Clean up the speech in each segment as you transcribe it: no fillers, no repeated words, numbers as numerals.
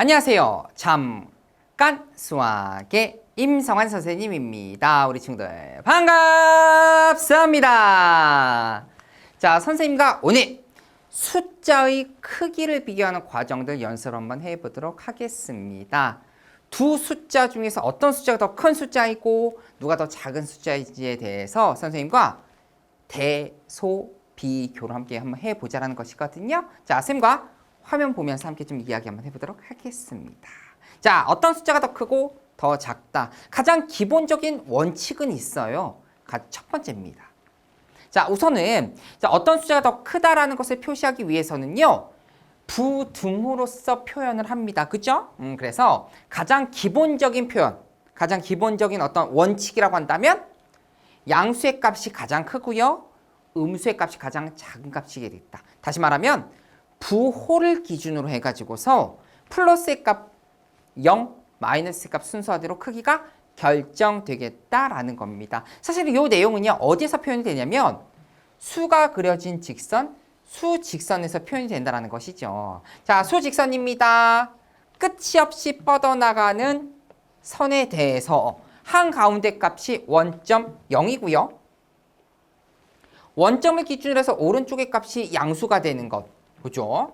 안녕하세요. 잠깐 수학의 임성환 선생님입니다. 우리 친구들 반갑습니다. 자, 선생님과 오늘 숫자의 크기를 비교하는 과정들 연습을 한번 해보도록 하겠습니다. 두 숫자 중에서 어떤 숫자가 더 큰 숫자이고 누가 더 작은 숫자인지에 대해서 선생님과 대소 비교를 함께 한번 해보자라는 것이거든요. 자, 선생님과 화면 보면서 함께 좀 이야기 한번 해보도록 하겠습니다. 자, 어떤 숫자가 더 크고 더 작다. 가장 기본적인 원칙은 있어요. 첫 번째입니다. 자, 우선은 어떤 숫자가 더 크다라는 것을 표시하기 위해서는요. 부등호로서 표현을 합니다. 그죠? 그래서 가장 기본적인 표현, 가장 기본적인 어떤 원칙이라고 한다면 양수의 값이 가장 크고요. 음수의 값이 가장 작은 값이 되겠다. 다시 말하면 부호를 기준으로 해가지고서 플러스의 값 0, 마이너스의 값 순서대로 크기가 결정되겠다라는 겁니다. 사실 이 내용은요. 어디에서 표현이 되냐면 수가 그려진 직선, 수직선에서 표현이 된다는 것이죠. 자, 수직선입니다. 끝이 없이 뻗어나가는 선에 대해서 한가운데 값이 원점 0이고요. 원점을 기준으로 해서 오른쪽의 값이 양수가 되는 것. 그죠?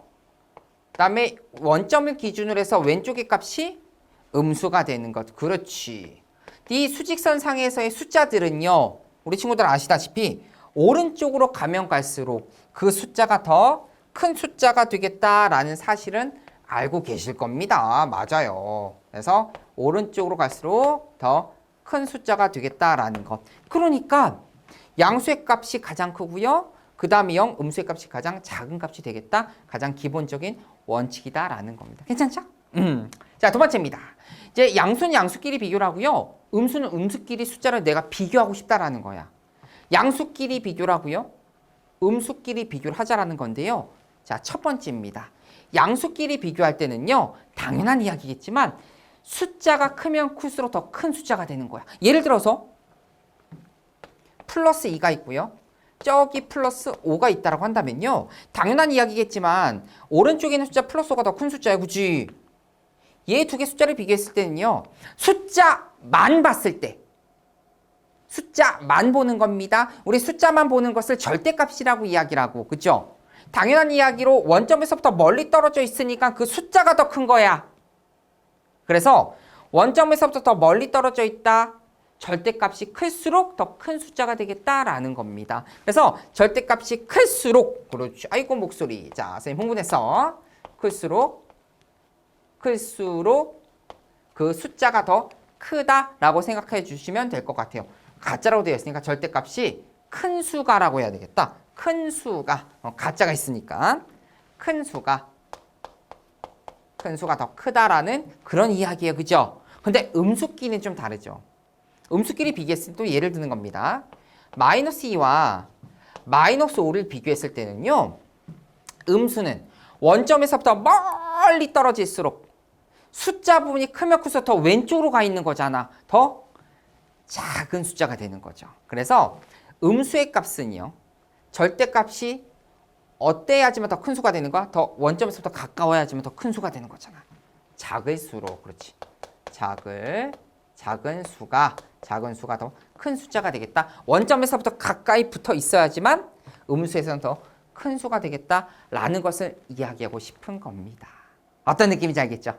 그 다음에 원점을 기준으로 해서 왼쪽의 값이 음수가 되는 것. 그렇지. 이 수직선 상에서의 숫자들은요. 우리 친구들 아시다시피 오른쪽으로 가면 갈수록 그 숫자가 더 큰 숫자가 되겠다라는 사실은 알고 계실 겁니다. 맞아요. 그래서 오른쪽으로 갈수록 더 큰 숫자가 되겠다라는 것. 그러니까 양수의 값이 가장 크고요. 그 다음에 0, 음수의 값이 가장 작은 값이 되겠다. 가장 기본적인 원칙이다라는 겁니다. 괜찮죠? 자, 두 번째입니다. 이제 양수는 양수끼리 비교를 하고요. 음수는 음수끼리 숫자를 내가 비교하고 싶다라는 거야. 양수끼리 비교를 하고요. 음수끼리 비교를 하자라는 건데요. 자, 첫 번째입니다. 양수끼리 비교할 때는요. 당연한 이야기겠지만 숫자가 크면 클수록 더 큰 숫자가 되는 거야. 예를 들어서 플러스 2가 있고요. 저기 플러스 5가 있다고 한다면요. 당연한 이야기겠지만 오른쪽에 있는 숫자 플러스 5가 더 큰 숫자예요. 그치? 얘 두 개 숫자를 비교했을 때는요. 숫자만 봤을 때 숫자만 보는 겁니다. 우리 숫자만 보는 것을 절대값이라고 이야기를 하고 그죠? 당연한 이야기로 원점에서부터 멀리 떨어져 있으니까 그 숫자가 더 큰 거야. 그래서 원점에서부터 더 멀리 떨어져 있다. 절대값이 클수록 더 큰 숫자가 되겠다라는 겁니다. 그래서 절대값이 클수록 그렇죠. 아이고 목소리. 자, 선생님 흥분했어. 클수록 그 숫자가 더 크다라고 생각해 주시면 될 것 같아요. 가짜라고 되어 있으니까 절대값이 큰 수가라고 해야 되겠다. 큰 수가 가짜가 있으니까 큰 수가 더 크다라는 그런 이야기예요. 그죠? 근데 음수끼리는 좀 다르죠. 음수끼리 비교했을 때 또 예를 드는 겁니다. 마이너스 2와 마이너스 5를 비교했을 때는요. 음수는 원점에서부터 멀리 떨어질수록 숫자 부분이 크면 클수록 더 왼쪽으로 가 있는 거잖아. 더 작은 숫자가 되는 거죠. 그래서 음수의 값은요. 절대값이 어때야지만 더 큰 수가 되는 거야? 더 원점에서부터 가까워야지만 더 큰 수가 되는 거잖아. 작을수록 그렇지. 작은 수가 더 큰 숫자가 되겠다. 원점에서부터 가까이 붙어 있어야지만 음수에서는 더 큰 수가 되겠다라는 것을 이야기하고 싶은 겁니다. 어떤 느낌인지 알겠죠?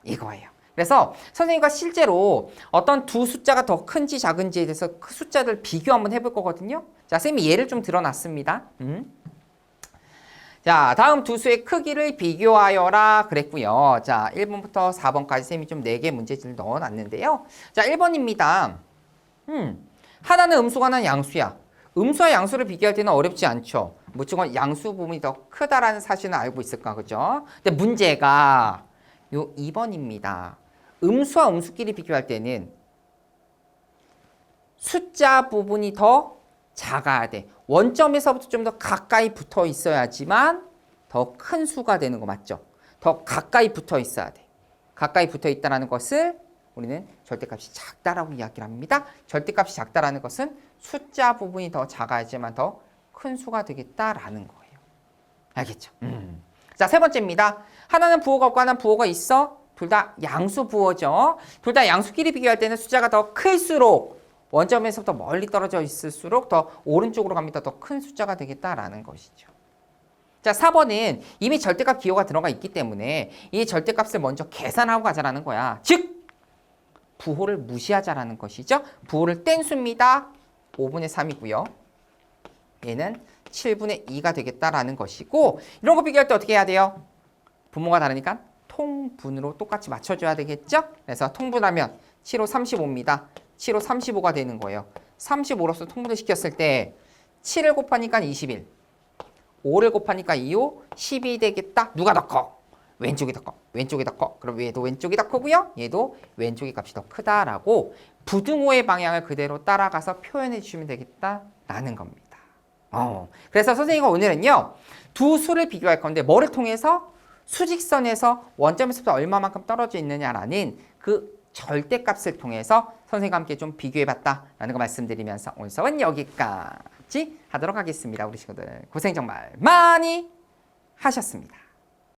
이거예요. 그래서 선생님과 실제로 어떤 두 숫자가 더 큰지 작은지에 대해서 그 숫자들 비교 한번 해볼 거거든요. 자, 선생님이 예를 좀 들어놨습니다. 자, 다음 두 수의 크기를 비교하여라 그랬고요. 자, 1번부터 4번까지 선생님이 좀 4개 문제지를 넣어놨는데요. 자, 1번입니다. 하나는 음수가 하나는 양수야. 음수와 양수를 비교할 때는 어렵지 않죠. 무조건 양수 부분이 더 크다라는 사실은 알고 있을까, 그죠? 근데 문제가 요 2번입니다. 음수와 음수끼리 비교할 때는 숫자 부분이 더 작아야 돼. 원점에서부터 좀 더 가까이 붙어 있어야지만 더 큰 수가 되는 거 맞죠? 더 가까이 붙어 있어야 돼. 가까이 붙어 있다는 것을 우리는 절대값이 작다라고 이야기를 합니다. 절대값이 작다라는 것은 숫자 부분이 더 작아야지만 더 큰 수가 되겠다라는 거예요. 알겠죠? 자, 세 번째입니다. 하나는 부호가 없고 하나는 부호가 있어. 둘 다 양수 부호죠. 둘 다 양수끼리 비교할 때는 숫자가 더 클수록 원점에서부터 멀리 떨어져 있을수록 더 오른쪽으로 갑니다. 더 큰 숫자가 되겠다라는 것이죠. 자, 4번은 이미 절대값 기호가 들어가 있기 때문에 이 절대값을 먼저 계산하고 가자라는 거야. 즉 부호를 무시하자라는 것이죠. 부호를 뗀 수입니다. 5분의 3이고요. 얘는 7분의 2가 되겠다라는 것이고 이런 거 비교할 때 어떻게 해야 돼요? 분모가 다르니까 통분으로 똑같이 맞춰줘야 되겠죠? 그래서 통분하면 7호 35입니다. 7호 35가 되는 거예요. 35로서 통분을 시켰을 때 7을 곱하니까 21, 5를 곱하니까 2호 12 되겠다. 누가 더 커? 왼쪽이 더 커. 왼쪽이 더 커. 그럼 얘도 왼쪽이 더 크고요. 얘도 왼쪽의 값이 더 크다라고 부등호의 방향을 그대로 따라가서 표현해 주시면 되겠다라는 겁니다. 그래서 선생님과 오늘은요. 두 수를 비교할 건데 뭐를 통해서? 수직선에서 원점에서부터 얼마만큼 떨어져 있느냐라는 그 절대값을 통해서 선생님과 함께 좀 비교해봤다라는 거 말씀드리면서 오늘 수업은 여기까지 하도록 하겠습니다. 우리 친구들 고생 정말 많이 하셨습니다.